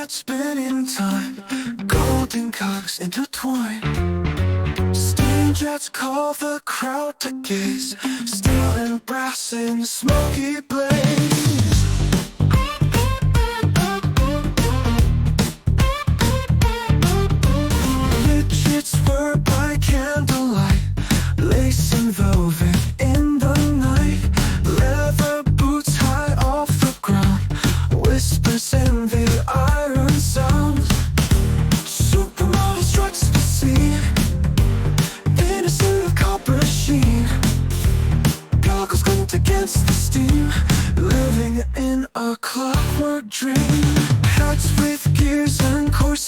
that spin in time, golden cogs intertwine. Steam jets call the crowd to gaze, steel and brass in smoky blaze. Midgets were by candlelight, lace and velvet in the night. Leather boots high off the ground, whispers in the iron sound. Supermodel strikes the scene in a suit of copper sheen. Goggles glint against the steam, living in a clockwork dream. Hats with gears and corsets